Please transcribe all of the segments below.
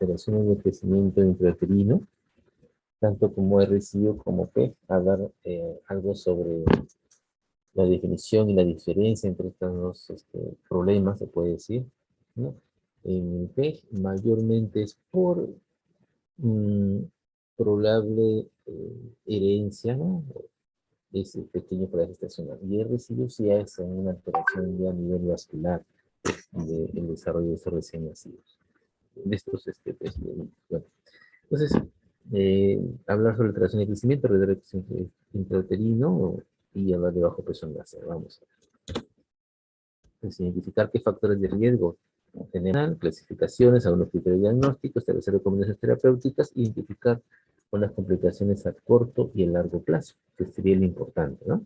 alteraciones de crecimiento intrauterino, tanto como RCIO como P, a dar algo sobre la definición y la diferencia entre estos dos problemas, se puede decir, ¿no? En el P, mayormente es por mm, probable herencia, ¿no? Es pequeño para gestacional. Y RCIO sí es una alteración ya a nivel vascular del desarrollo de estos recién nacidos. De estos, pues, bueno. Entonces, hablar sobre alteración de crecimiento, reducción intrauterino y hablar de bajo peso en láser. Vamos a ver. Entonces, identificar qué factores de riesgo general, clasificaciones, algunos criterios diagnósticos, establecer recomendaciones terapéuticas, identificar con las complicaciones a corto y a largo plazo, que sería lo importante, ¿no?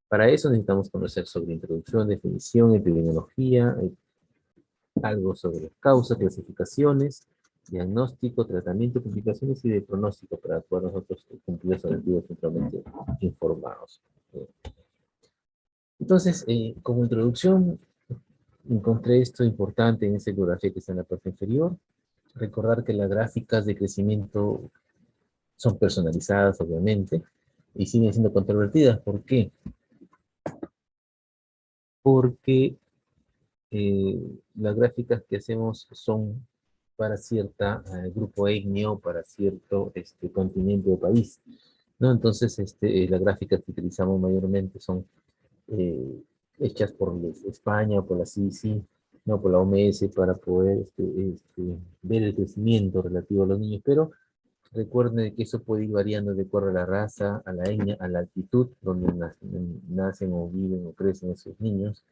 Para eso necesitamos conocer sobre introducción, definición, epidemiología, algo sobre causas, clasificaciones, diagnóstico, tratamiento, complicaciones y de pronóstico para poder nosotros cumplir los objetivos totalmente informados. Entonces, como introducción, encontré esto importante en esta bibliografía que está en la parte inferior. Recordar que las gráficas de crecimiento son personalizadas, obviamente, y siguen siendo controvertidas. ¿Por qué? Porque las gráficas que hacemos son para cierta grupo étnico, para cierto continente o país, ¿no? Entonces, las gráficas que utilizamos mayormente son hechas por España, por la CICI, no por la OMS, para poder ver el crecimiento relativo a los niños, pero recuerden que eso puede ir variando de acuerdo a la raza, a la etnia, a la altitud donde nacen o viven o crecen esos niños,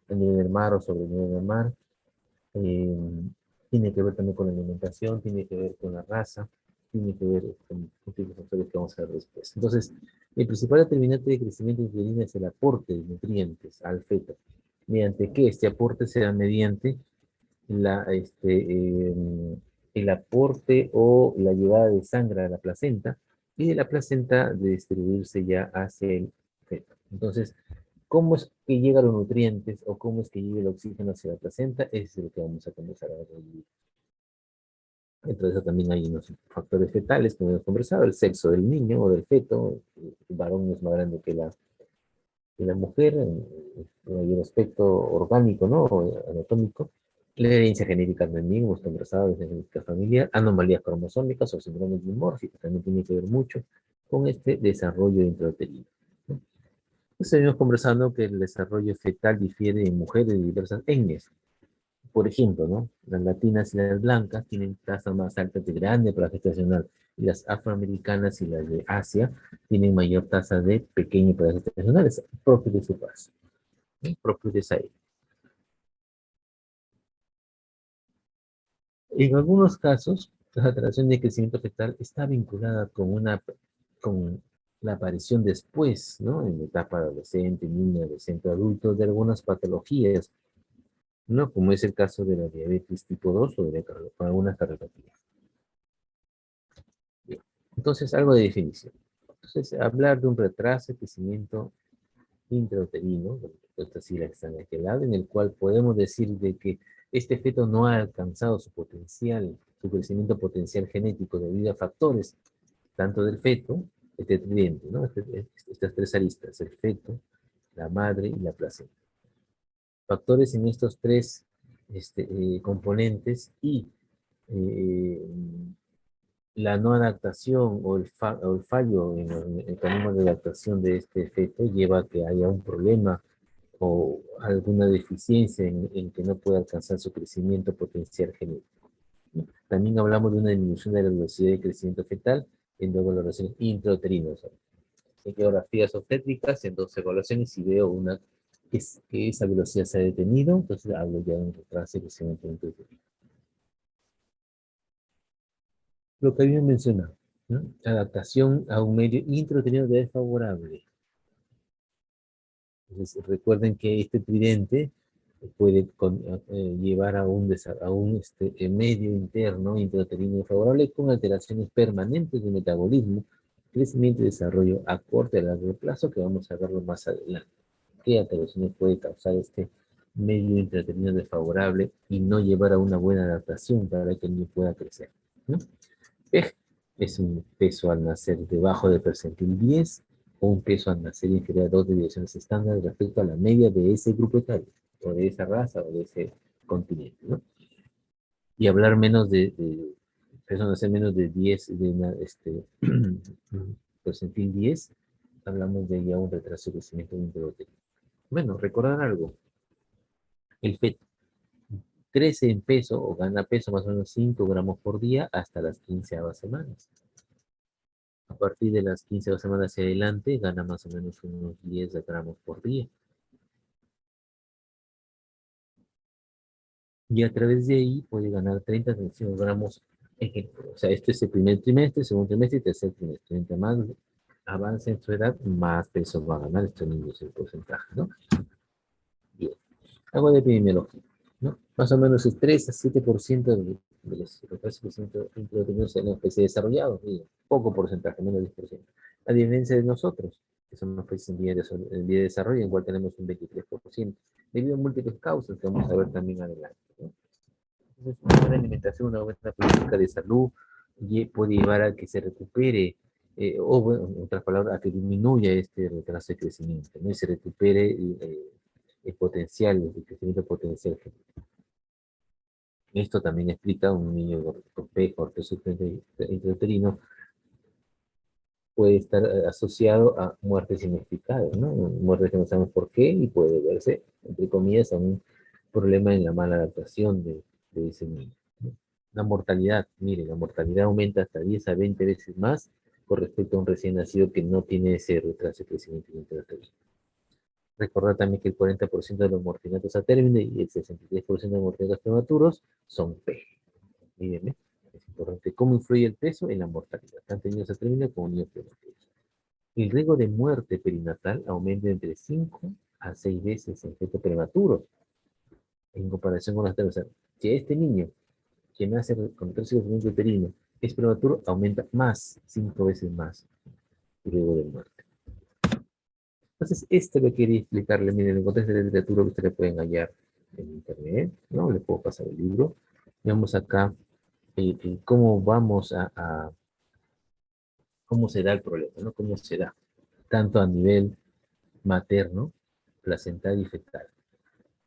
a nivel del mar o sobre el nivel del mar. Eh, Tiene que ver también con la alimentación, tiene que ver con la raza, tiene que ver con múltiples factores que vamos a ver después. Entonces, el principal determinante de crecimiento uterino es el aporte de nutrientes al feto. ¿Mediante qué? Este aporte se da mediante la, el aporte o la llegada de sangre a la placenta y de la placenta de distribuirse ya hacia el feto. Entonces, ¿cómo es que llegan los nutrientes o cómo es que llega el oxígeno hacia la placenta? Ese es lo que vamos a comenzar a ver hoy. Entonces también hay unos factores fetales, como hemos conversado, el sexo del niño o del feto, el varón es más grande que la mujer, hay un aspecto orgánico, ¿no? O anatómico, la herencia genética también, hemos conversado, de genética familiar, anomalías cromosómicas o síndromes dimórficos, también tiene que ver mucho con este desarrollo intrauterino. Seguimos conversando que el desarrollo fetal difiere en mujeres de diversas etnias. Por ejemplo, ¿no? Las latinas y las blancas tienen tasa más alta de grande para gestacional, y las afroamericanas y las de Asia tienen mayor tasa de pequeño para gestacionales, propio de su raza, ¿no? Propio de esa etnia. En algunos casos, la alteración de crecimiento fetal está vinculada con la aparición después, ¿no? En la etapa adolescente, niño, adolescente, adulto, de algunas patologías, ¿no? Como es el caso de la diabetes tipo 2 o de algunas cardiopatía. Bien. Entonces, algo de definición. Entonces, hablar de un retraso de crecimiento intrauterino, estas siglas que están aquí al lado, en el cual podemos decir de que este feto no ha alcanzado su potencial, su crecimiento potencial genético debido a factores, tanto del feto, este tridente, ¿no? Estas tres aristas, el feto, la madre y la placenta. Factores en estos tres componentes y eh, la no adaptación o el fallo en el camino de adaptación de este feto lleva a que haya un problema o alguna deficiencia en que no pueda alcanzar su crecimiento potencial genético. También hablamos de una disminución de la velocidad de crecimiento fetal en dos valoraciones intrauterinas. En geografías obstétricas, en dos evaluaciones, si veo que esa velocidad se ha detenido, entonces hablo ya de un retraso de crecimiento intrauterino. Lo que había mencionado, ¿no? Adaptación a un medio intrauterino desfavorable. Entonces, recuerden que este tridente puede llevar a un medio interno intrauterino desfavorable con alteraciones permanentes de metabolismo, crecimiento y desarrollo a corto y a largo plazo, que vamos a verlo más adelante. ¿Qué alteraciones puede causar este medio intrauterino desfavorable y no llevar a una buena adaptación para que el niño pueda crecer, ¿no? PEG es un peso al nacer debajo del percentil 10 o un peso al nacer inferior a 2 desviaciones estándar respecto a la media de ese grupo etario, o de esa raza, o de ese continente, ¿no? Y hablar menos de peso al nacer menos de 10, percentil 10, hablamos de ya un retraso de crecimiento intrauterino. Bueno, recordar algo, el feto crece en peso o gana peso más o menos 5 gramos por día hasta las 15 semanas. A partir de las 15 semanas hacia adelante, gana más o menos unos 10 gramos por día. Y a través de ahí puede ganar 30 a 35 gramos. Ejemplo. O sea, este es el primer trimestre, segundo trimestre y tercer trimestre. Mientras más avance en su edad, más peso va a ganar estos niños en porcentaje, ¿no? Bien. Algo de epidemiología, ¿no? Más o menos el 3 a 7% de los pacientes introducidos en los países desarrollados, poco porcentaje, menos del 10%. A diferencia de nosotros, que somos países en vía de desarrollo, en cual tenemos un 23%, debido a múltiples causas que vamos a ver también adelante, ¿no? Entonces, una buena alimentación, una buena política de salud puede llevar a que se recupere, o bueno, en otras palabras, a que disminuya este retraso de crecimiento, ¿no? Y se recupere el potencial, el crecimiento potencial. Esto también explica un niño con PEG, ortosis intrauterino, puede estar asociado a muertes inexplicadas, ¿no? Muertes que no sabemos por qué y puede verse, entre comillas, a un problema en la mala adaptación de ese niño, ¿no? La mortalidad, mire, la mortalidad aumenta hasta 10 a 20 veces más con respecto a un recién nacido que no tiene ese retraso de crecimiento intrauterino. Recordar también que el 40% de los morfinatos a término y el 63% de los morfinatos prematuros son P. Mírenme, es importante. ¿Cómo influye el peso en la mortalidad? Tanto en niños a término como en niños prematuros. El riesgo de muerte perinatal aumenta entre 5 a 6 veces en fetos prematuros en comparación con las terceras. Si este niño que nace con crecimiento uterino es prematuro, aumenta más, 5 veces más el riesgo de muerte. Entonces, esto lo quería explicarle. Miren, en contexto de literatura que ustedes pueden hallar en internet, ¿no? Les puedo pasar el libro. Veamos acá cómo vamos cómo se da el problema, ¿no? Cómo se da, tanto a nivel materno, placental y fetal.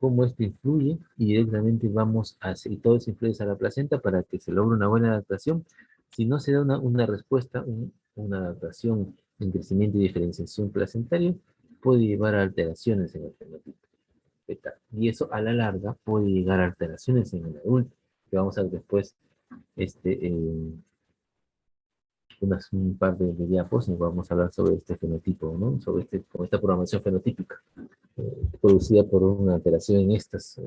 Cómo esto influye y directamente vamos a hacer, y todo eso influye a la placenta para que se logre una buena adaptación. Si no se da una respuesta, una adaptación en crecimiento y diferenciación placentario, puede llevar a alteraciones en el fenotipo fetal. Y eso a la larga puede llegar a alteraciones en el adulto, que vamos a ver después un par de diapos y vamos a hablar sobre este fenotipo, ¿no? Sobre con esta programación fenotípica producida por una alteración en estos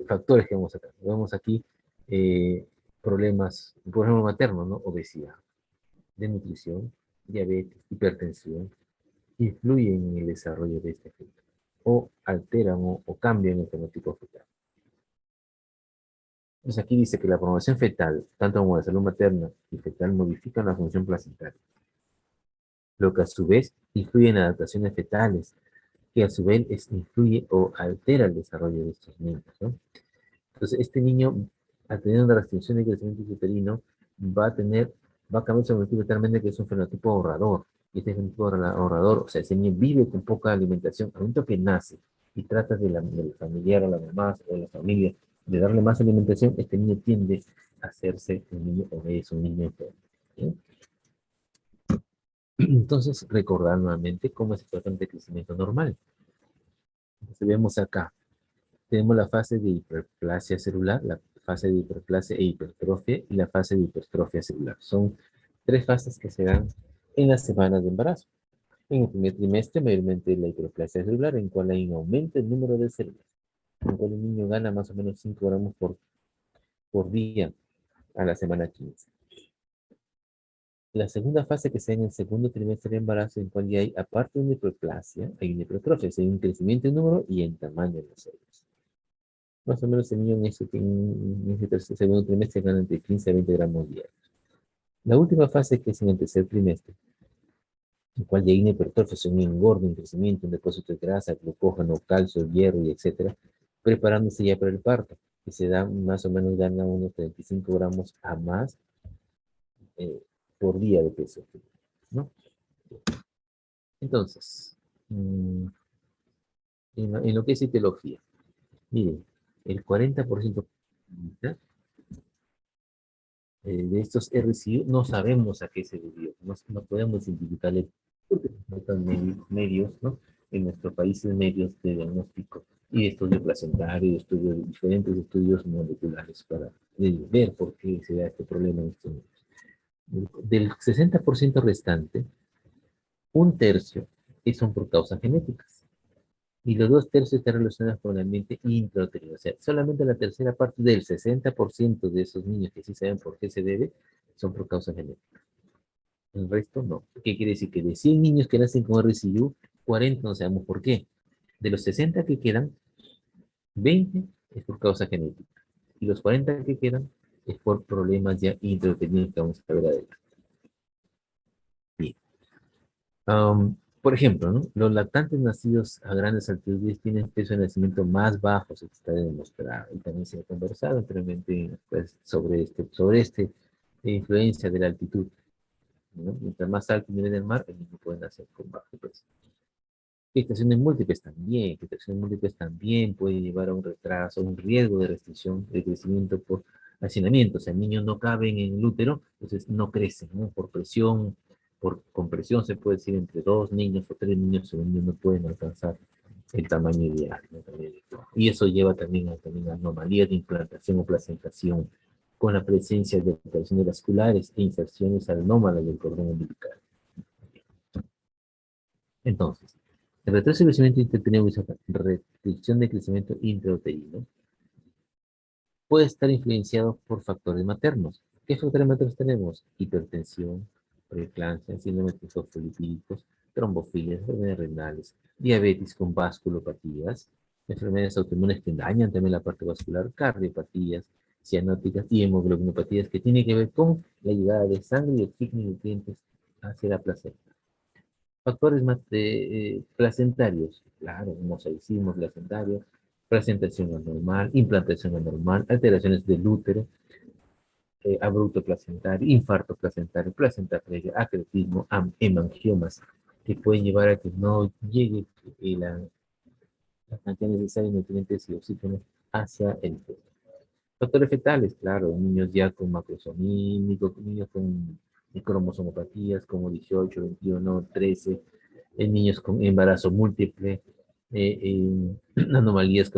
factores que vamos a tener. Vemos aquí eh, problemas, por ejemplo, maternos, ¿no? Obesidad, desnutrición, diabetes, hipertensión, influyen en el desarrollo de este feto o alteran o cambian el fenotipo fetal. Entonces aquí dice que la programación fetal, tanto como la salud materna y fetal, modifican la función placentaria, lo que a su vez influye en adaptaciones fetales, que a su vez influye o altera el desarrollo de estos niños, ¿no? Entonces, este niño, al tener una restricción de crecimiento uterino, va a cambiar su fenotipo totalmente, que es un fenotipo ahorrador. Y este fenotipo ahorrador, o sea, ese niño vive con poca alimentación. Al momento que nace y trata del familiar o la mamá o la familia de darle más alimentación, este niño tiende a hacerse un niño obeso, un niño enfermo, ¿sí? Entonces, recordar nuevamente cómo es el patrón de crecimiento normal. Entonces, vemos acá, tenemos la fase de hiperplasia celular, la fase de hiperplasia e hipertrofia y la fase de hipertrofia celular. Son tres fases que se dan en las semanas de embarazo. En el primer trimestre, mayormente la hiperplasia celular, en cual hay un aumento el número de células, en cual el niño gana más o menos 5 gramos por día a la semana 15. La segunda fase que se da en el segundo trimestre de embarazo, en cual ya hay, aparte de una hiperplasia, hay una hipertrofia, hay un crecimiento en número y en tamaño de las células. Más o menos el niño en ese segundo trimestre gana entre 15 a 20 gramos diarios. La última fase, que es en el tercer trimestre, el cual ya hay una hipertrofia, un engorde, un crecimiento, un depósito de grasa, glucógeno, calcio, hierro y etcétera, preparándose ya para el parto, que se da más o menos, gana unos 35 gramos a más eh, por día de peso, ¿no? Entonces, en lo que es etiología, miren, el 40% de estos RCU no sabemos a qué se debió, no podemos identificarle porque nos faltan medios, ¿no? En nuestro país medios de diagnóstico y de estudio placentario, diferentes estudios moleculares para ver por qué se da este problema en estos niños. Del 60% restante, un tercio son por causas genéticas y los dos tercios están relacionados con el ambiente intrauterino. O sea, solamente la tercera parte del 60% de esos niños que sí saben por qué se debe son por causas genéticas. El resto no. ¿Qué quiere decir? Que de 100 niños que nacen con RCU, 40 no sabemos por qué. De los 60 que quedan, 20 es por causa genética. Y los 40 que quedan es por problemas ya intrauterinos que vamos a ver adelante. Bien. Por ejemplo, ¿no? Los lactantes nacidos a grandes altitudes tienen peso de nacimiento más bajo, se está demostrado. Y también se ha conversado anteriormente pues, sobre influencia de la altitud, ¿no? Mientras más alto el nivel del mar, el niño puede nacer con bajo peso. Gestaciones múltiples también puede llevar a un retraso, un riesgo de restricción de crecimiento por hacinamiento. O sea, el niño no cabe en el útero, entonces no crece, ¿no? Por presión, por compresión, se puede decir entre dos niños o tres niños, o niños no pueden alcanzar el tamaño ideal, ¿no? Y eso lleva también a anomalías de implantación o placentación, con la presencia de alteraciones vasculares e inserciones anómalas del cordón umbilical. Entonces, el retraso de crecimiento intrauterino y restricción de crecimiento intrauterino puede estar influenciado por factores maternos. ¿Qué factores maternos tenemos? Hipertensión, preeclampsia, síndrome de fosfolipídicos, trombofilias, enfermedades renales, diabetes con vasculopatías, enfermedades autoinmunes que dañan también la parte vascular, cardiopatías, cianóticas y hemoglobinopatías que tienen que ver con la llegada de sangre y oxígeno y nutrientes hacia la placenta. Factores placentarios, claro, mosaicismo placentario, presentación anormal, implantación anormal, alteraciones del útero, abrupto placentario, infarto placentario, placenta previa, acretismo, hemangiomas, que pueden llevar a que no llegue la cantidad necesaria de nutrientes y oxígeno hacia el feto. Factores fetales, claro, niños ya con macrosomía, niños con cromosomopatías como 18, 21, 13, en niños con embarazo múltiple, anomalías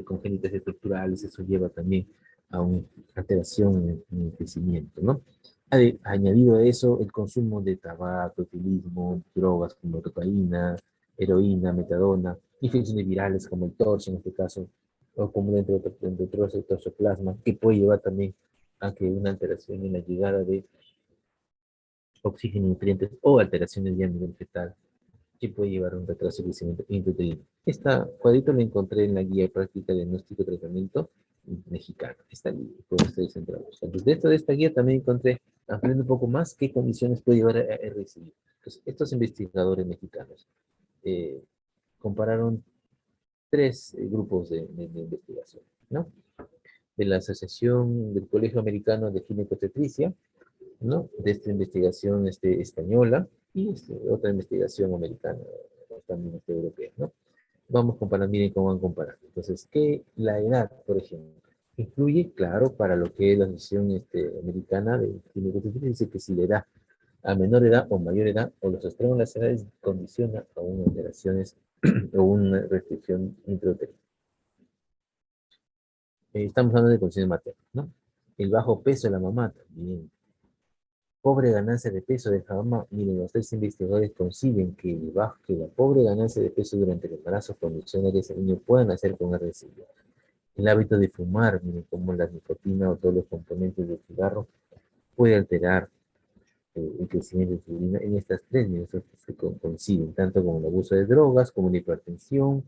congénitas estructurales, eso lleva también a una alteración en el crecimiento, ¿no? Añadido a eso, el consumo de tabaco, etilismo, drogas como cocaína, heroína, metadona, infecciones virales como el torso en este caso, o como dentro de toxoplasma, que puede llevar también a que una alteración en la llegada de oxígeno y nutrientes o alteraciones ya a nivel fetal que puede llevar a un retraso de crecimiento intrauterino. Esta cuadrito lo encontré en la guía práctica de diagnóstico y tratamiento mexicana. Esta guía, puede ustedes entrar. Entonces, dentro de esta guía también encontré, aprendiendo un poco más, qué condiciones puede llevar a RCI. Entonces, estos investigadores mexicanos eh, compararon tres grupos de investigación, ¿no? De la Asociación del Colegio Americano de Ginecostetricia, ¿no? De esta investigación española y otra investigación americana, también europea, ¿no? Vamos comparando, miren cómo van comparando. Entonces, ¿qué la edad, por ejemplo? Influye, claro, para lo que es la Asociación Americana de Ginecostetricia, dice que si le da a menor edad o mayor edad, o los extremos de las edades, condiciona a unas alteraciones o una restricción intrauterina. Estamos hablando de condiciones maternas, ¿no? El bajo peso de la mamá también. Pobre ganancia de peso de la mamá. Miren, los tres investigadores coinciden que la pobre ganancia de peso durante el embarazo condiciona que ese niño pueda nacer con RCI. El hábito de fumar, miren, como la nicotina o todos los componentes del cigarro, puede alterar el crecimiento de insulina en estas tres, miren, coinciden, tanto con el abuso de drogas, como la hipertensión,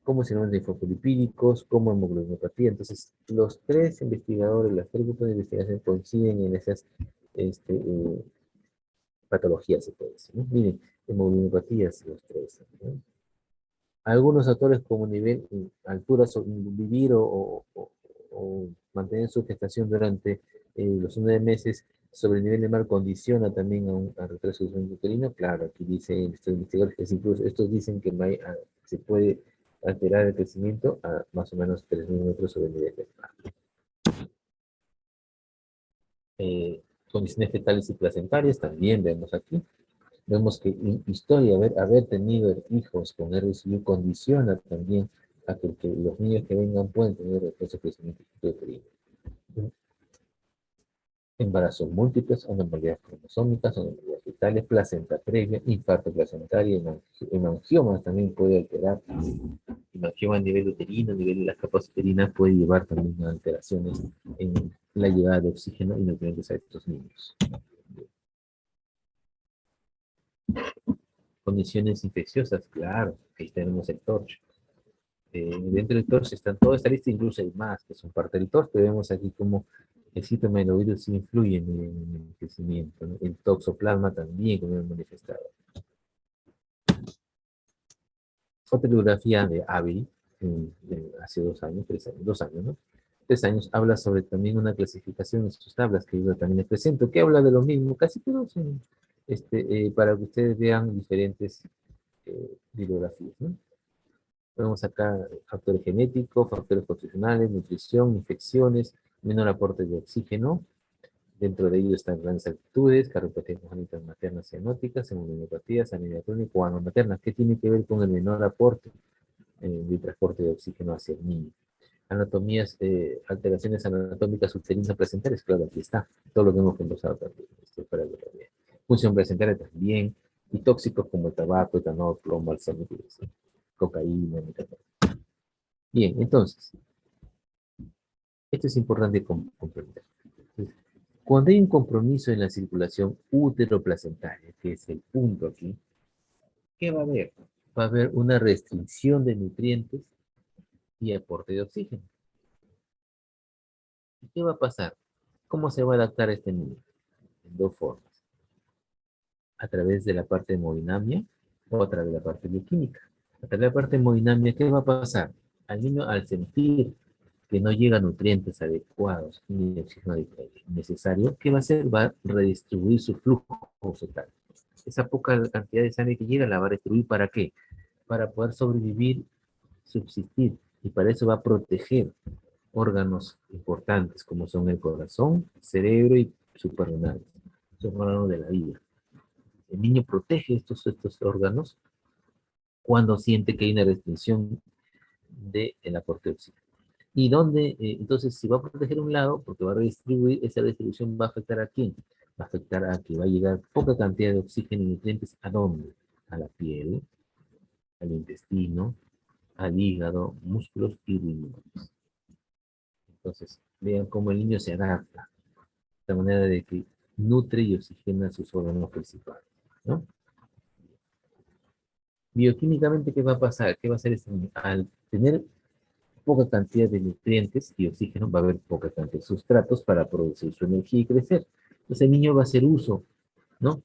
como sinónimos de fosfolipídicos, como hemoglobinopatía. Entonces, los tres investigadores, los tres grupos de investigación coinciden en esas este, patologías, se puede decir, ¿no? Miren, hemoglobinupatías, los tres, ¿no? Algunos autores como nivel, altura, vivir o mantener su gestación durante los 9 meses sobre el nivel de mar condiciona también a retraso del sueño uterino. Claro, aquí dice estos investigadores que incluso estos dicen que no hay, se puede alterar el crecimiento a más o menos 3.000 metros sobre el nivel del mar. Condiciones fetales y placentarias también vemos aquí. Vemos que historia, haber tenido hijos con RSU condiciona también a que los niños que vengan puedan tener retraso de crecimiento uterino. Embarazos múltiples, anormalidades cromosómicas, anormalidades fetales, placenta previa, infarto placentario, hemangiomas también puede alterar. Hemangioma a nivel uterino, a nivel de las capas uterinas puede llevar también a alteraciones en la llegada de oxígeno y nutrientes a estos niños. Condiciones infecciosas, claro, ahí tenemos el TORCH. Dentro del TORCH están toda esta lista, incluso hay más que son parte del TORCH, pero vemos aquí cómo el citomegalovirus influye en el crecimiento, ¿no? El toxoplasma también, como hemos manifestado. Otra bibliografía de Avery, hace 2 años, 3 años, 2 años, ¿no? 3 años, habla sobre también una clasificación en sus tablas que yo también les presento, que habla de lo mismo, casi todos, para que ustedes vean diferentes bibliografías, ¿no? Vemos acá factores genéticos, factores constitucionales, nutrición, infecciones, menor aporte de oxígeno. Dentro de ellos están grandes altitudes, cardiopatía congénitas maternas cianóticas, hemoglobinupatías, anemia crónica o anomaterna. ¿Qué tiene que ver con el menor aporte de transporte de oxígeno hacia el niño? Anatomías, alteraciones anatómicas uterinas placentarias, claro, aquí está. Todo lo que hemos conversado también. Para que también. Función placentaria también. Y tóxicos como el tabaco, etanol, plomo, arsénico, cocaína, metanol. Bien, entonces, esto es importante comprender. Entonces, cuando hay un compromiso en la circulación útero-placentaria, que es el punto aquí, ¿qué va a haber? Va a haber una restricción de nutrientes y aporte de oxígeno. ¿Y qué va a pasar? ¿Cómo se va a adaptar este niño? En dos formas. A través de la parte de hemodinamia o a través de la parte bioquímica. A través de la parte de hemodinamia, ¿qué va a pasar? Al niño, al sentir que no llegan nutrientes adecuados ni oxígeno necesario, ¿qué va a hacer? Va a redistribuir su flujo fetal. Esa poca cantidad de sangre que llega la va a distribuir ¿para qué? Para poder sobrevivir, subsistir, y para eso va a proteger órganos importantes como son el corazón, cerebro y suprarrenal. Son órganos de la vida. El niño protege estos órganos cuando siente que hay una restricción del aporte de oxígeno. Y donde, entonces, si va a proteger un lado, porque va a redistribuir, esa distribución va a afectar a quién? Va a afectar a que va a llegar poca cantidad de oxígeno y nutrientes. ¿A dónde? A la piel, al intestino, al hígado, músculos y riñones. Entonces, vean cómo el niño se adapta, de manera de que nutre y oxigena sus órganos principales, ¿no? Bioquímicamente, ¿qué va a pasar? ¿Qué va a hacer este niño? Al tener poca cantidad de nutrientes y oxígeno, va a haber poca cantidad de sustratos para producir su energía y crecer. Entonces el niño va a hacer uso, ¿no?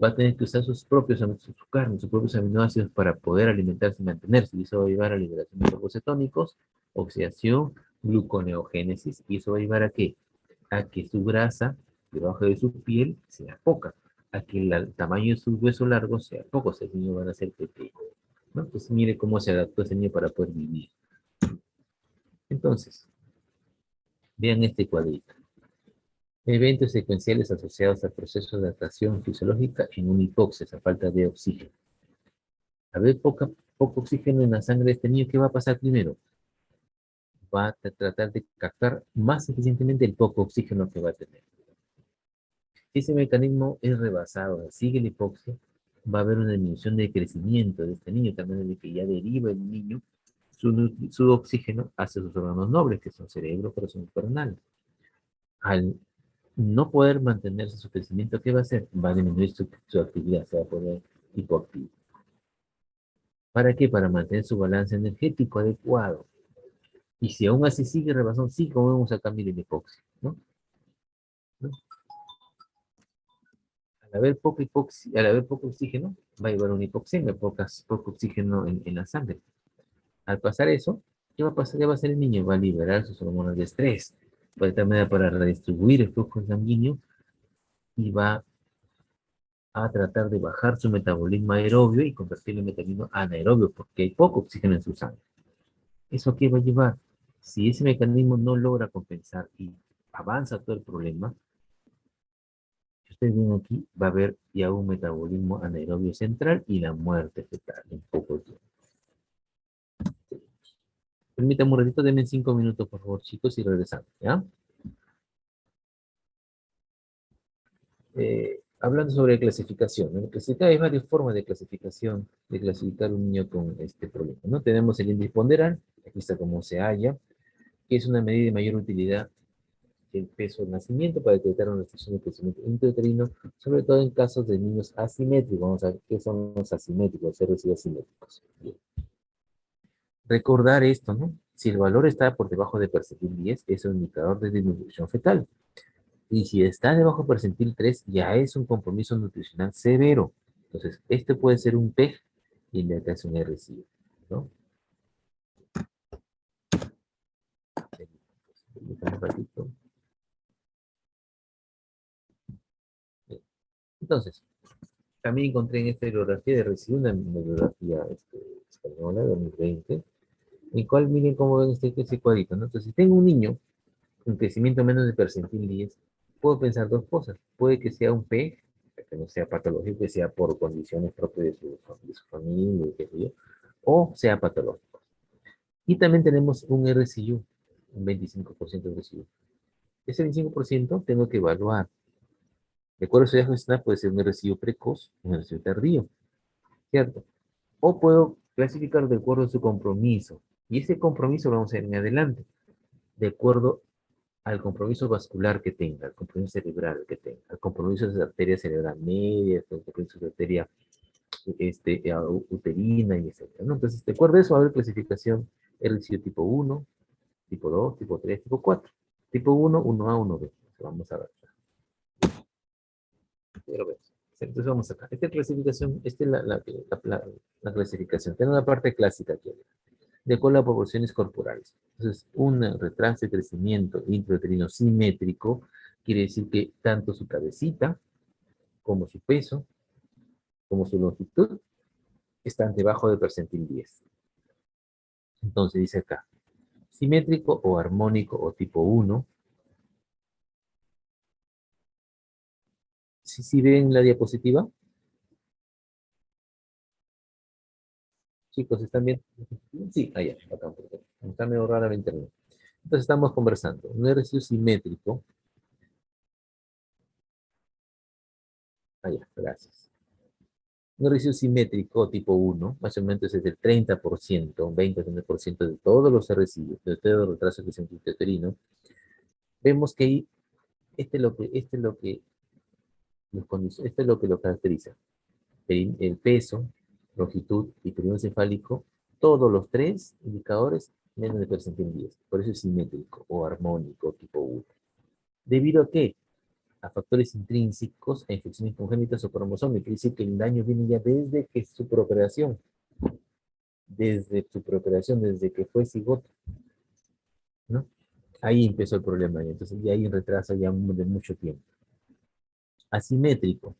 Va a tener que usar sus propios, su carne, sus propios aminoácidos para poder alimentarse y mantenerse. Y eso va a llevar a liberación de cuerpos cetónicos, oxidación, gluconeogénesis. ¿Y eso va a llevar a qué? A que su grasa debajo de su piel sea poca, a que el tamaño de sus huesos largos sea poco, o sea, el niño va a ser pequeño, ¿no? Entonces mire cómo se adaptó ese niño para poder vivir. Entonces, vean este cuadrito. Eventos secuenciales asociados al proceso de adaptación fisiológica en una hipoxia, a falta de oxígeno. A ver, poco oxígeno en la sangre de este niño, ¿qué va a pasar primero? Va a tratar de captar más eficientemente el poco oxígeno que va a tener. Si ese mecanismo es rebasado, sigue la hipoxia, va a haber una disminución de crecimiento de este niño, también de que ya deriva el niño su oxígeno hacia sus órganos nobles, que son cerebro, corazón y coronal. Al no poder mantenerse su crecimiento, ¿qué va a hacer? Va a disminuir su actividad, se va a poner hipoactivo. ¿Para qué? Para mantener su balance energético adecuado. Y si aún así sigue rebasando, sí, como vamos a cambiar el hipoxia, ¿no? ¿No? al haber poco oxígeno, va a llevar una hipoxemia, poco oxígeno en la sangre. Al pasar eso, ¿qué va a pasar? ¿Qué va a hacer el niño? Va a liberar sus hormonas de estrés, de tal manera para redistribuir el flujo sanguíneo y va a tratar de bajar su metabolismo aerobio y convertirlo en metabolismo anaerobio, porque hay poco oxígeno en su sangre. ¿Eso qué va a llevar? Si ese mecanismo no logra compensar y avanza todo el problema, si ustedes ven aquí, va a haber ya un metabolismo anaerobio central y la muerte fetal en poco tiempo. Permítanme un ratito, denme 5 minutos, por favor, chicos, y regresamos, ¿ya? Hablando sobre clasificación, ¿no? Hay varias formas de clasificación, de clasificar un niño con este problema, ¿no? Tenemos el índice ponderal, aquí está como se halla, que es una medida de mayor utilidad que el peso del nacimiento para detectar una restricción de crecimiento intrauterino, sobre todo en casos de niños asimétricos. Vamos a ver qué son los asimétricos, ceros y asimétricos. Bien. Recordar esto, ¿no? Si el valor está por debajo de percentil 10, es un indicador de disminución fetal. Y si está debajo de percentil 3, ya es un compromiso nutricional severo. Entonces, este puede ser un PEG y le hace un RCI, ¿no? Permítame un ratito. Entonces, también encontré en esta bibliografía de RCI una bibliografía española de 2020, en cual miren cómo ven este cuadrito, ¿no? Entonces, si tengo un niño con crecimiento menos de percentil 10, puedo pensar dos cosas. Puede que sea un PEG, que no sea patológico, que sea por condiciones propias de su familia, qué sé yo, o sea patológico. Y también tenemos un RCU, un 25% de RCU. Ese 25% tengo que evaluar. De acuerdo a su diagnóstico, puede ser un RCU precoz, un RCU tardío, ¿cierto? O puedo clasificar de acuerdo a su compromiso. Y ese compromiso lo vamos a ver en adelante, de acuerdo al compromiso vascular que tenga, al compromiso cerebral que tenga, al compromiso de la arteria cerebral media, al compromiso de la arteria uterina y etc. ¿No? Entonces, de acuerdo a eso, va a haber clasificación RCU tipo 1, tipo 2, tipo 3, tipo 4. Tipo 1, 1A, 1B. Vamos a ver. Pero ves. Entonces vamos acá. Esta clasificación, esta es la clasificación. Tiene una parte clásica aquí, de acuerdo a proporciones corporales. Entonces, un retraso de crecimiento intrauterino simétrico quiere decir que tanto su cabecita, como su peso, como su longitud, están debajo del percentil 10. Entonces dice acá, simétrico o armónico o tipo 1. Si ven la diapositiva, chicos, ¿están bien? Sí, allá, acá, porque está medio rara la internet. Entonces estamos conversando. Un ejercicio simétrico. Allá, gracias. Un ejercicio simétrico tipo 1, más o menos es del 30%, 20-30% de todos los ejercicios, de todos los retrasos de crecimiento uterino. Vemos que ahí, esto es lo que lo caracteriza. El peso, longitud y periodo encefálico, todos los tres indicadores menos de percentil 10. Por eso es simétrico o armónico tipo 1. ¿Debido a qué? A factores intrínsecos, a infecciones congénitas o cromosómicas. Quiere decir que el daño viene ya desde que fue cigoto, ¿no? Ahí empezó el problema, y entonces ya hay un retraso ya de mucho tiempo. Asimétrico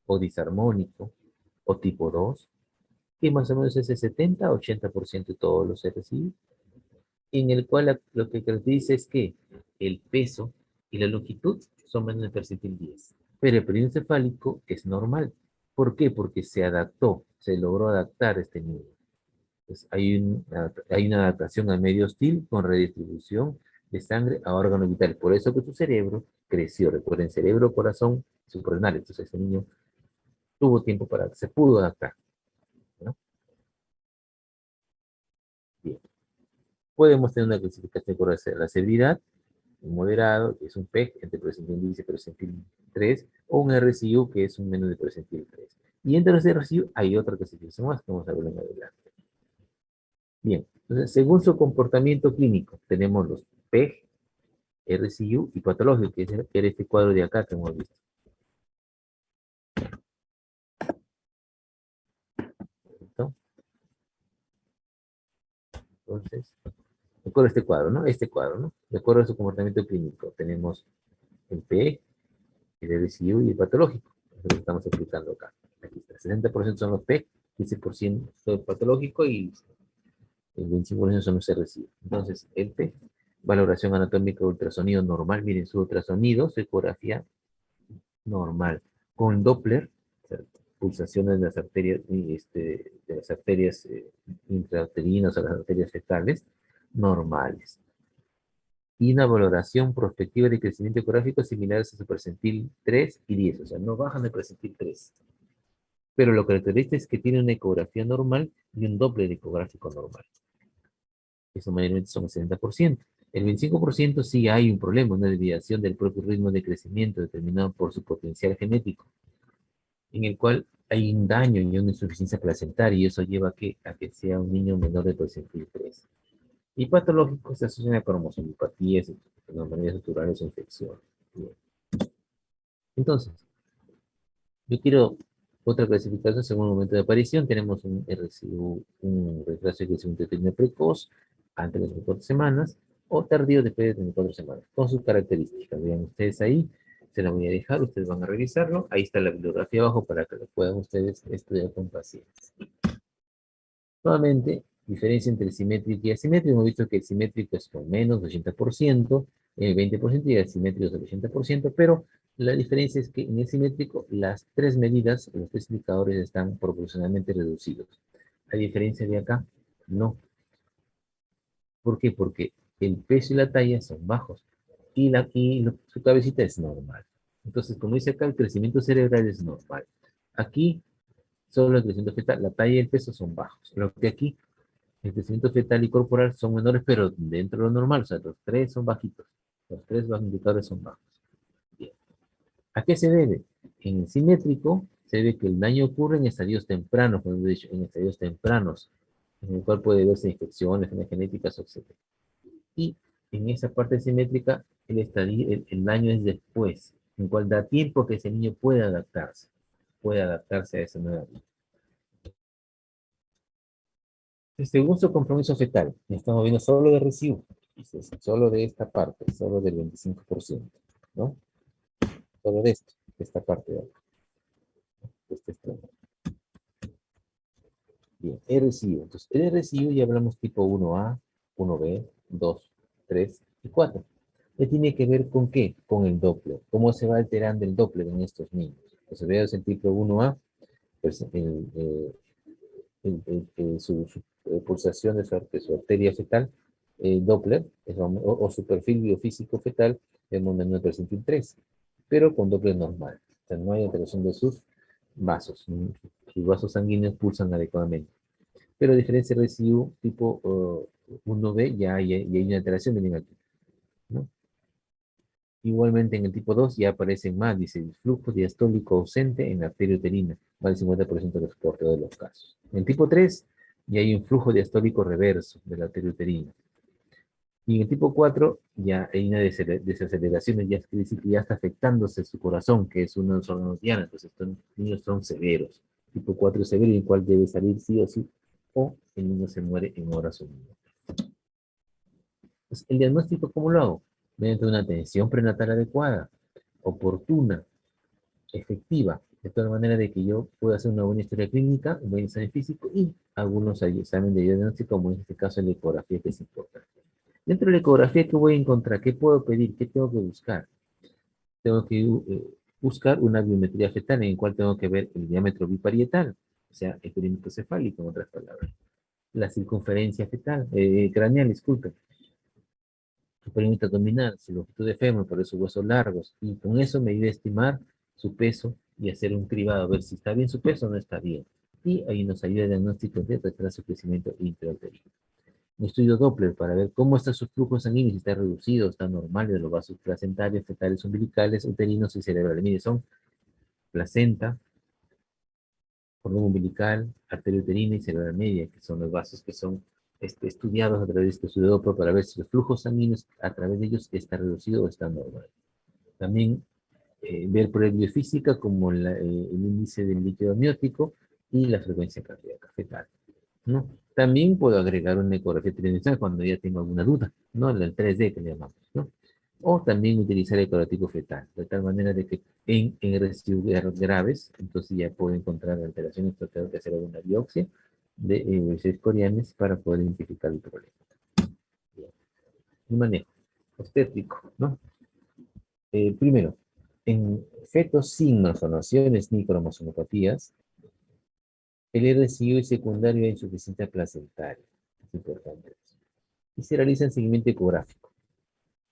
o disarmónico o tipo 2, que más o menos es el 70-80% de todos los RCI, en el cual lo que caracteriza es que el peso y la longitud son menos del percentil 10. Pero el periodo encefálico es normal. ¿Por qué? Porque se adaptó, se logró adaptar este niño. Entonces, hay una adaptación al medio hostil con redistribución de sangre a órganos vitales. Por eso que su cerebro creció. Recuerden, cerebro, corazón, suprarrenal. Entonces, ese niño tuvo tiempo se pudo adaptar, ¿no? Bien. Podemos tener una clasificación por la severidad, un moderado, que es un PEC entre percentil 10 y percentil 3, o un RCU, que es un menos de percentil 3. Y entre los RCU hay otra clasificación más que vamos a ver en adelante. Bien, entonces, según su comportamiento clínico, tenemos los PEG, RCU y patológico, que era este cuadro de acá que hemos visto. Entonces, de acuerdo a este cuadro, ¿no? Este cuadro, ¿no? De acuerdo a su comportamiento clínico, tenemos el P, el RCU y el patológico. Eso es lo que estamos explicando acá. Aquí está. 60% son los P, 15% son el patológico y el 25% son los RCU. Entonces, el P, valoración anatómica de ultrasonido normal. Miren, su ultrasonido, su ecografía normal. Con Doppler, o sea, pulsaciones de las arterias, de las arterias intrauterinas o las arterias fetales, normales. Y una valoración prospectiva de crecimiento ecográfico similares a su percentil 3 y 10, o sea, no bajan de percentil 3. Pero lo característico es que tiene una ecografía normal y un Doppler ecográfico normal. Eso mayormente son el 70%. El 25% sí hay un problema, una desviación del propio ritmo de crecimiento determinado por su potencial genético, en el cual hay un daño y una insuficiencia placentaria, y eso lleva a que sea un niño menor de percentil 3. Y patológicos se asocian a cromosomopatías, anomalías naturales o infecciones. Bien. Entonces, yo quiero otra clasificación según el momento de aparición. Tenemos un RCU, un retraso de crecimiento uterino precoz, antes de las 24 semanas, o tardío después de 34 semanas, con sus características. Vean ustedes ahí, se la voy a dejar, ustedes van a revisarlo. Ahí está la bibliografía abajo para que lo puedan ustedes estudiar con pacientes. Nuevamente, diferencia entre simétrico y asimétrico. Hemos visto que el simétrico es con menos de 80%, el 20% y el asimétrico es del 80%, pero la diferencia es que en el simétrico las tres medidas, los tres indicadores están proporcionalmente reducidos. A diferencia de acá, no. ¿Por qué? Porque el peso y la talla son bajos y, su cabecita es normal. Entonces, como dice acá, el crecimiento cerebral es normal. Aquí, solo el crecimiento fetal, la talla y el peso son bajos. Lo que aquí el crecimiento fetal y corporal son menores, pero dentro de lo normal, o sea, los tres son bajitos. Los tres indicadores son bajos. Bien. ¿A qué se debe? En el simétrico se debe que el daño ocurre en estadios tempranos, como he dicho, en estadios tempranos, en el cual puede verse infecciones, genéticas, etc. Y en esa parte simétrica, el daño es después, en cual da tiempo que ese niño pueda adaptarse a esa nueva vida. Según su compromiso fetal, estamos viendo solo de residuo, solo de esta parte, solo del 25%, ¿no? Solo de esto, de esta parte de acá, de este extremo. Bien, el residuo. Entonces, el residuo ya hablamos tipo 1A, 1B, 2, 3 y 4. ¿Qué tiene que ver con qué? Con el Doppler. ¿Cómo se va alterando el Doppler en estos niños? Entonces, veamos el tipo 1A, pues su pulsación de su arteria fetal, Doppler, o su perfil biofísico fetal, es un menor de percentil 3, pero con Doppler normal. O sea, no hay alteración de sus vasos. Sus vasos sanguíneos pulsan adecuadamente. Pero a diferencia del residuo tipo 1B, ya hay una alteración del nivel, ¿no? Igualmente en el tipo 2 ya aparecen más, dice, el flujo diastólico ausente en la arteria uterina, más del 50% de los porteos de los casos. En el tipo 3 ya hay un flujo diastólico reverso de la arteria uterina. Y en el tipo 4 ya hay una desaceleración, ya quiere decir que ya está afectándose su corazón, que es uno de los órganos diana, entonces estos niños son severos. Tipo 4 es severo, y el cual debe salir sí o sí, o el niño se muere en horas o minutos. Pues, ¿el diagnóstico cómo lo hago? Mediante una atención prenatal adecuada, oportuna, efectiva, de tal manera de que yo pueda hacer una buena historia clínica, un buen examen físico y algunos exámenes de diagnóstico, como en este caso la ecografía, que es importante. Dentro de la ecografía, ¿qué voy a encontrar? ¿Qué puedo pedir? ¿Qué tengo que buscar? Tengo que buscar una biometría fetal en la cual tengo que ver el diámetro biparietal, o sea, el perímetro cefálico, en otras palabras. La circunferencia fetal, craneal, disculpe. Su perímetro abdominal, su longitud de fémur, por esos huesos largos. Y con eso me ayuda a estimar su peso y hacer un cribado, a ver si está bien su peso o no está bien. Y ahí nos ayuda el diagnóstico de retraso de crecimiento intrauterino. Un estudio Doppler para ver cómo está su flujo sanguíneo, si está reducido, está normal de los vasos placentarios, fetales, umbilicales, uterinos y cerebrales. Mire, son placenta, cordón umbilical, arteria uterina y cerebral media, que son los vasos que son estudiados a través de este estudio Doppler para ver si los flujos sanguíneos a través de ellos está reducido o está normal. También ver por biofísica como el índice del líquido amniótico y la frecuencia cardíaca fetal, ¿no? También puedo agregar una ecografía tridimensional cuando ya tengo alguna duda, ¿no? El 3D que le llamamos, ¿no? O también utilizar el ecográfico fetal, de tal manera de que en residuos graves, entonces ya puedo encontrar alteraciones, pero tengo que hacer alguna biopsia de residuos corianos para poder identificar el problema. Bien. El manejo obstétrico, ¿no? Primero, en fetos sin malformaciones ni cromosomopatías, el RCIO es secundario a insuficiencia placentaria. Es importante eso. Y se realiza en seguimiento ecográfico,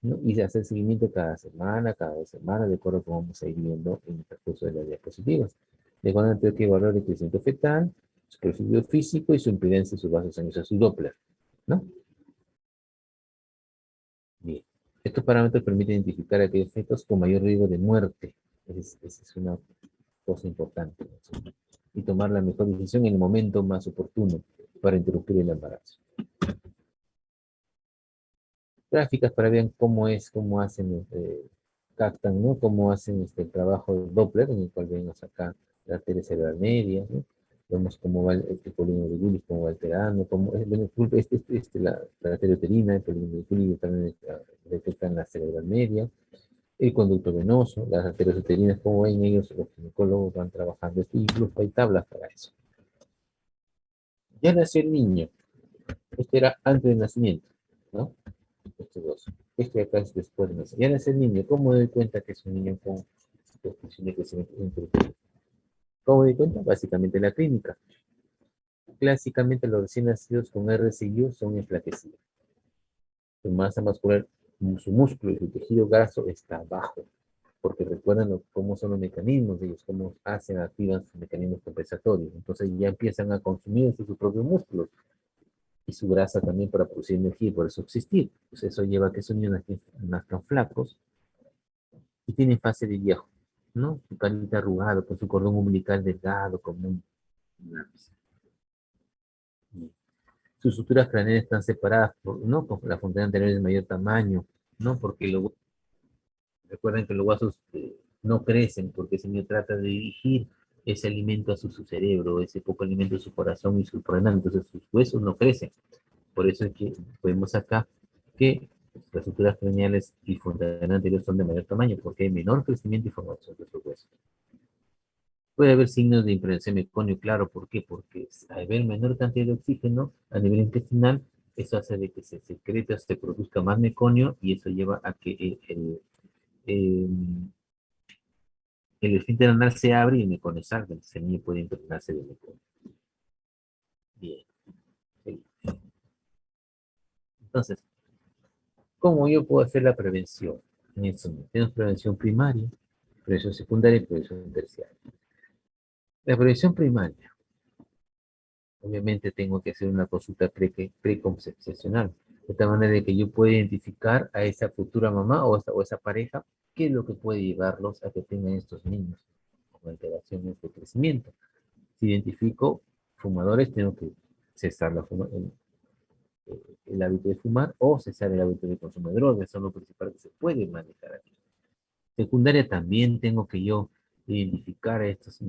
¿no? Y se hace el seguimiento cada 2 semanas, de acuerdo a cómo vamos a ir viendo en el percurso de las diapositivas. De acuerdo a que evaluar el crecimiento fetal, su perfil físico y su impedancia y sus vasos sanguíneos, su Doppler, ¿no? Bien. Estos parámetros permiten identificar aquellos fetos con mayor riesgo de muerte. Esa es una cosa importante, ¿no? Y tomar la mejor decisión en el momento más oportuno para interrumpir el embarazo. Gráficas para ver cómo hacen, captan, ¿no? Cómo hacen el trabajo de Doppler, en el cual vemos acá la arteria cerebral media, ¿no? Vemos cómo va el polígono de Willis, cómo va alterando, cómo, bueno, la arteria uterina, el polígono de Willis también detectan la cerebral media, el conducto venoso, las arterias uterinas, cómo ven ellos, los ginecólogos van trabajando esto, incluso hay tablas para eso. Ya nació el niño, este era antes del nacimiento, ¿no? Estos dos. Este acá es después de nacer. Ya nace el niño. ¿Cómo me doy cuenta que es un niño con disfunción de crecimiento intrauterino? ¿Cómo me doy cuenta? Básicamente la clínica. Clásicamente los recién nacidos con RCIO son enflaquecidos. Su masa muscular, su músculo y su tejido graso está bajo. Porque recuerdan cómo son los mecanismos de ellos, cómo activan sus mecanismos compensatorios. Entonces ya empiezan a consumir sus propios músculos y su grasa también para producir energía y por eso existir. Pues eso lleva a que esos niños nazcan flacos y tienen fase de viejo, ¿no? Su carita arrugado, con su cordón umbilical delgado, como un lápiz. Y sus suturas craneales están separadas, ¿no? Con la frontera anterior de mayor tamaño, ¿no? Porque recuerden que los huesos no crecen, porque ese niño trata de dirigir ese alimento a su cerebro, ese poco alimento a su corazón y su renal, entonces sus huesos no crecen. Por eso es que vemos acá que las suturas craneales y frontera anterior son de mayor tamaño, porque hay menor crecimiento y formación de sus huesos. Puede haber signos de impregnación meconio, claro, ¿por qué? Porque al haber menor cantidad de oxígeno a nivel intestinal, eso hace de que se secrete o se produzca más meconio y eso lleva a que el esfínter anal se abre y el meconio salga, entonces el niño puede impregnarse de meconio. Bien. Sí. Entonces, ¿cómo yo puedo hacer la prevención? En eso tenemos prevención primaria, prevención secundaria y prevención terciaria. La prevención primaria, obviamente tengo que hacer una consulta preconcepcional, de tal manera que yo pueda identificar a esa futura mamá o esa pareja, qué es lo que puede llevarlos a que tengan estos niños con alteraciones de crecimiento. Si identifico fumadores, tengo que cesar el hábito de fumar o cesar el hábito de consumo de drogas, eso es lo principal que se puede manejar aquí. Secundaria también tengo que yo identificar a estas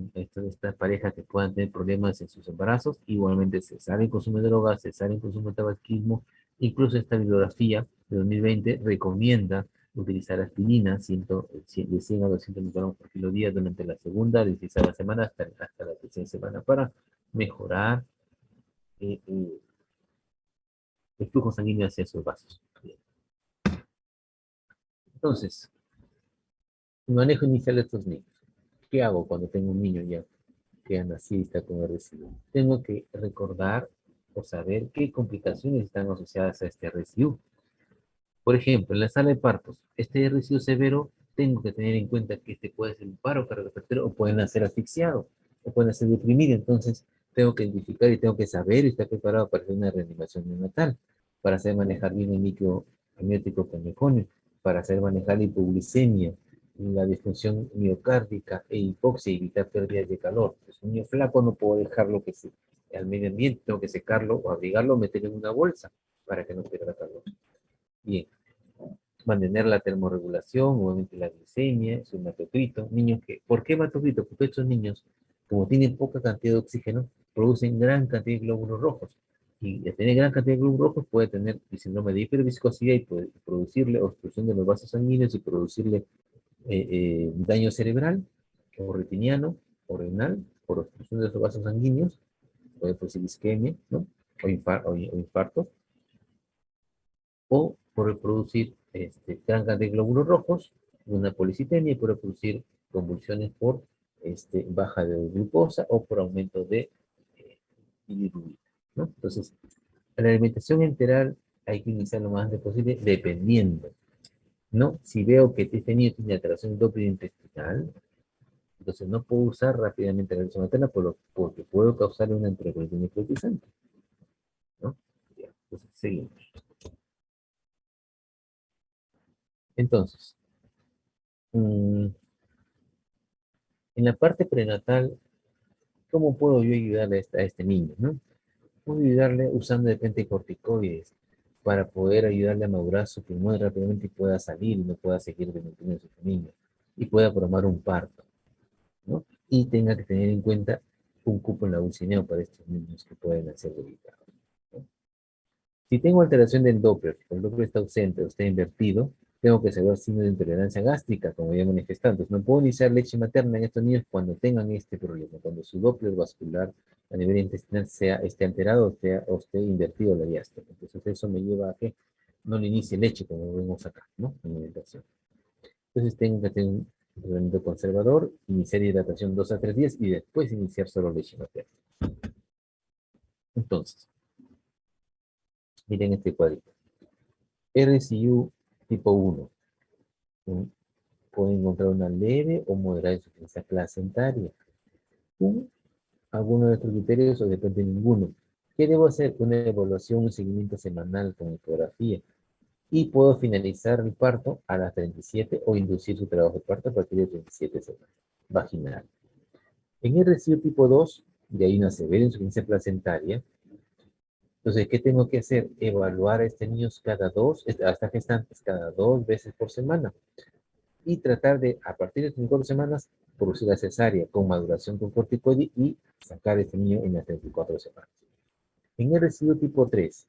parejas que puedan tener problemas en sus embarazos, igualmente cesar el consumo de drogas, cesar el consumo de tabaquismo, incluso esta bibliografía de 2020 recomienda utilizar aspirina de 100 a 200 microgramos por kilo día durante la segunda, 16 semana hasta la tercera semana para mejorar eh, eh, el flujo sanguíneo hacia esos vasos. Bien. Entonces, el manejo inicial de estos niños. ¿Qué hago cuando tengo un niño ya que nací y está con RSIU? Tengo que recordar o saber qué complicaciones están asociadas a este RSIU. Por ejemplo, en la sala de partos, este RSIU severo, tengo que tener en cuenta que este puede ser un paro cardiorrespiratorio o pueden nacer asfixiado o pueden nacer deprimido. Entonces, tengo que identificar y tengo que saber y estar preparado para hacer una reanimación neonatal, para hacer manejar bien el líquido amniótico con meconio, para hacer manejar la hipoglicemia, la disfunción miocárdica e hipoxia y evitar pérdidas de calor. Pues un niño flaco no puedo dejarlo que se al medio ambiente, tengo que secarlo o abrigarlo o meterlo en una bolsa para que no pierda calor. Bien, mantener la termorregulación, obviamente la glicemia, su hematocrito, niños que, ¿por qué hematocrito? Porque estos niños, como tienen poca cantidad de oxígeno, producen gran cantidad de glóbulos rojos. Y al tener gran cantidad de glóbulos rojos puede tener el síndrome de hiperviscosidad y puede producirle obstrucción de los vasos sanguíneos y producirle daño cerebral, o retiniano, o renal, por obstrucción de los vasos sanguíneos, puede producir isquemia, ¿no? O infarto, o por producir gran cantidad de glóbulos rojos, una policitemia, y puede producir convulsiones por baja de glucosa o por aumento de bilirrubina, ¿no? Entonces, la alimentación enteral hay que iniciar lo más antes posible dependiendo, ¿no? Si veo que este niño tiene alteración doble intestinal, entonces no puedo usar rápidamente la leche materna porque puedo causarle una enterocolitis necrotizante, ¿no? Ya, entonces seguimos. Entonces, mm, en la parte prenatal, ¿cómo puedo yo ayudarle a este niño, no? Puedo ayudarle usando de repente corticoides para poder ayudarle a madurar su pulmón rápidamente y pueda salir y no pueda seguir desnutriendo a su niño y pueda programar un parto, ¿no? Y tenga que tener en cuenta un cupo en la UCI para estos niños que pueden hacer debilitados, ¿no? Si tengo alteración del Doppler, si el Doppler está ausente o está invertido, tengo que saber signos de intolerancia gástrica, como ya manifestado. Entonces, no puedo iniciar leche materna en estos niños cuando tengan este problema, cuando su Doppler vascular a nivel intestinal esté alterado o esté invertido la diástole. Entonces, eso me lleva a que no le inicie leche, como vemos acá, ¿no? En la alimentación. Entonces, tengo que tener un tratamiento conservador, iniciar hidratación 2 a 3 días y después iniciar solo leche materna. Entonces, miren este cuadrito. RCU tipo 1. Puede encontrar una leve o moderada insuficiencia placentaria. Alguno de estos criterios o depende de ninguno. ¿Qué debo hacer? Una evaluación, un seguimiento semanal con ecografía. Y puedo finalizar el parto a las 37 o inducir su trabajo de parto a partir de 37 semanas. Vaginal. En el residuo tipo 2, de ahí una severa insuficiencia placentaria. Entonces, ¿qué tengo que hacer? Evaluar a este niño hasta gestantes, cada 2 veces por semana. Y tratar de, a partir de 34 semanas, producir la cesárea con maduración con corticoide y sacar a este niño en las 34 semanas. En el residuo tipo 3,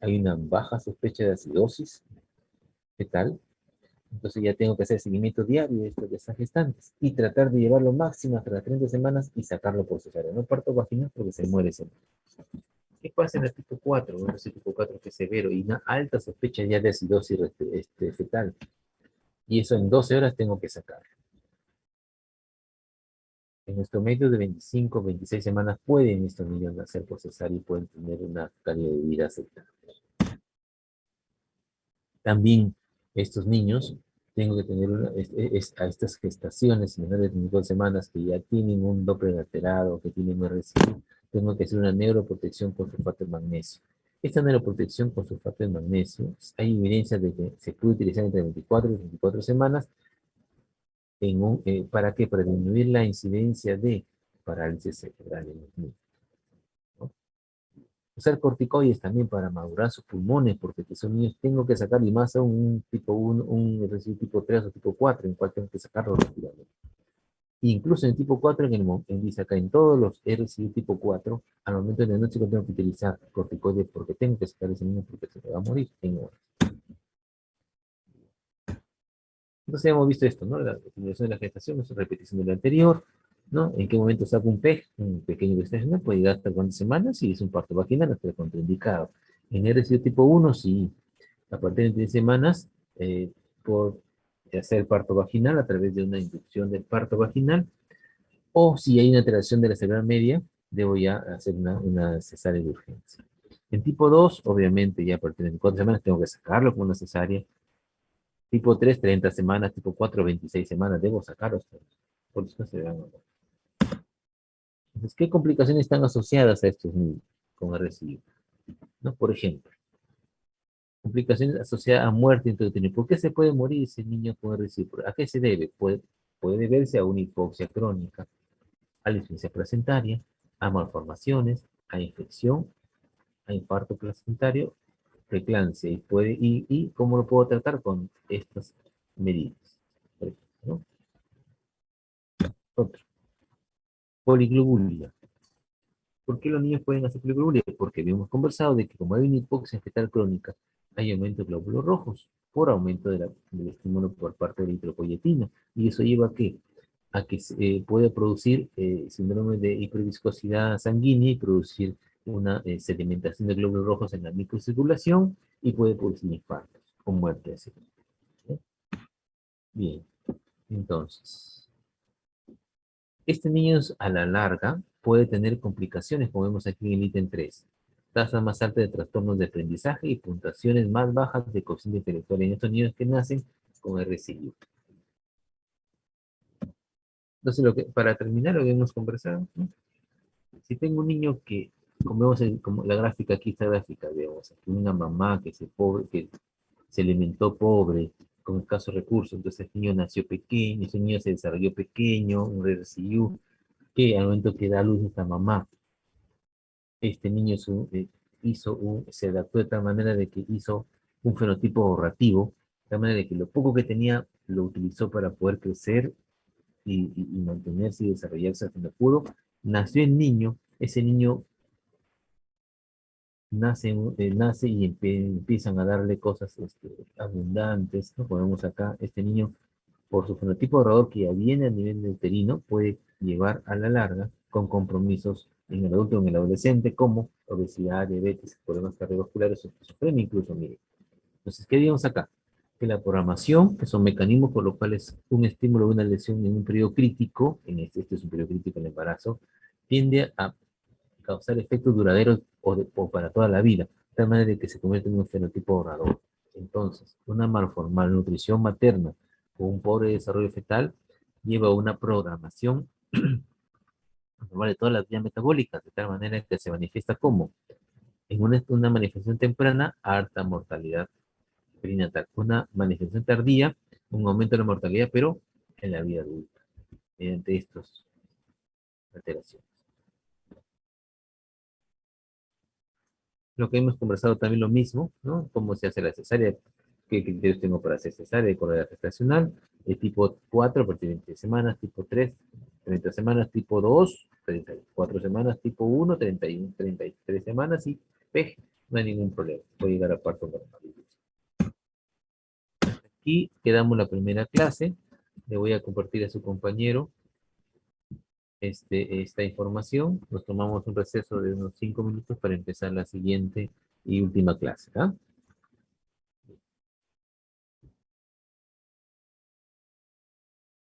hay una baja sospecha de acidosis fetal, entonces ya tengo que hacer seguimiento diario de estas gestantes y tratar de llevarlo máximo hasta las 30 semanas y sacarlo por cesárea. No parto vaginal porque se muere ese niño. ¿Qué pasa en el tipo 4? Un residuo tipo 4 que es severo y una alta sospecha ya de acidosis fetal. Y eso en 12 horas tengo que sacar. En nuestro medio de 25, 26 semanas pueden estos niños nacer por cesárea y pueden tener una calidad de vida aceptable. También estos niños, tengo que tener a estas gestaciones menores de 22 semanas que ya tienen un Doppler alterado, que tienen un RCI, tengo que hacer una neuroprotección con sulfato de magnesio. Esta neuroprotección con sulfato de magnesio, hay evidencia de que se puede utilizar entre 24 y 24 semanas. ¿Para qué? Para disminuir la incidencia de parálisis cerebral en los niños, ¿no? Usar corticoides también para madurar sus pulmones, porque si son niños tengo que sacar, y más aún un tipo 1, un residuo tipo 3 o tipo 4, en cual tengo que sacarlo rápidamente. Incluso en tipo 4, dice acá, en todos los residuos tipo 4, al momento de la noche tengo que utilizar corticoides porque tengo que sacar ese niño porque se me va a morir en horas. Entonces hemos visto esto, ¿no? La utilización de la gestación es una repetición de la anterior, ¿no? ¿En qué momento saco un PEG? Un pequeño gestacional, puede llegar hasta cuántas semanas, si es un parto vaginal, hasta el contraindicado. En el residuo tipo 1, sí, a partir de 10 semanas, por hacer parto vaginal a través de una inducción del parto vaginal, o si hay una alteración de la célula media, debo ya hacer una cesárea de urgencia. En tipo 2, obviamente, ya a partir de 24 semanas tengo que sacarlo con una cesárea. Tipo 3, 30 semanas. Tipo 4, 26 semanas. Debo sacarlos todos. Por eso se dan. Entonces, ¿qué complicaciones están asociadas a estos niños con RCI? ¿No? Por ejemplo, complicaciones asociadas a muerte intrauterina. ¿Por qué se puede morir ese niño con RCI? ¿A qué se debe? Puede deberse a una hipoxia crónica, a la insuficiencia placentaria, a malformaciones, a infección, a infarto placentario, preeclampsia. Y cómo lo puedo tratar con estas medidas. Por ejemplo, ¿no? Otro. Poliglobulia. ¿Por qué los niños pueden hacer fiebre? Porque habíamos conversado de que como hay una hipoxia fetal crónica, hay aumento de glóbulos rojos por aumento del estímulo por parte de la eritropoyetina. ¿Y eso lleva a qué? A que se puede producir síndrome de hiperviscosidad sanguínea y producir una sedimentación de glóbulos rojos en la microcirculación y puede producir infartos o muerte así. ¿Sí? Bien, entonces, este niño a la larga puede tener complicaciones, como vemos aquí en el ítem 3. Tasa más alta de trastornos de aprendizaje y puntuaciones más bajas de cociente intelectual en estos niños que nacen con RCI. Entonces, para terminar lo que hemos conversado, ¿no? Si tengo un niño que, como vemos como la gráfica aquí, esta gráfica, vemos aquí una mamá que se alimentó pobre, con escasos recursos, entonces el niño nació pequeño, ese niño se desarrolló pequeño, un RCU, que al momento que da a luz esta mamá, este niño se adaptó de tal manera de que hizo un fenotipo ahorrativo, de tal manera de que lo poco que tenía lo utilizó para poder crecer y mantenerse y desarrollarse hasta donde pudo. Nació el niño, ese niño nace y empiezan a darle cosas abundantes, ¿no? Ponemos acá, este niño, por su fenotipo ahorrador que ya viene a nivel de uterino, puede llevar a la larga con compromisos en el adulto o en el adolescente, como obesidad, diabetes, problemas cardiovasculares, esquizofrenia, incluso, mire. Entonces, ¿qué digamos acá? Que la programación, que son mecanismos por los cuales un estímulo o una lesión en un periodo crítico, este es un periodo crítico en el embarazo, tiende a causar efectos duraderos o para toda la vida, de tal manera de que se convierte en un fenotipo ahorrador. Entonces, una malnutrición materna o un pobre desarrollo fetal lleva a una programación normal de todas las vías metabólicas, de tal manera que se manifiesta como en una manifestación temprana, alta mortalidad perinatal, una manifestación tardía, un aumento de la mortalidad, pero en la vida adulta, mediante estas alteraciones. Lo que hemos conversado también lo mismo, ¿no? Cómo se hace la cesárea, qué criterios tengo para hacer cesárea, de gestacional, el tipo 4 a partir de 20 semanas, tipo 3 30 semanas, tipo 2 34 semanas, tipo 1 31 33 semanas y PEG, no hay ningún problema, puede llegar a parto normal. Aquí quedamos la primera clase, le voy a compartir a su compañero esta información, nos tomamos un receso de unos 5 minutos para empezar la siguiente y última clase, ¿ah?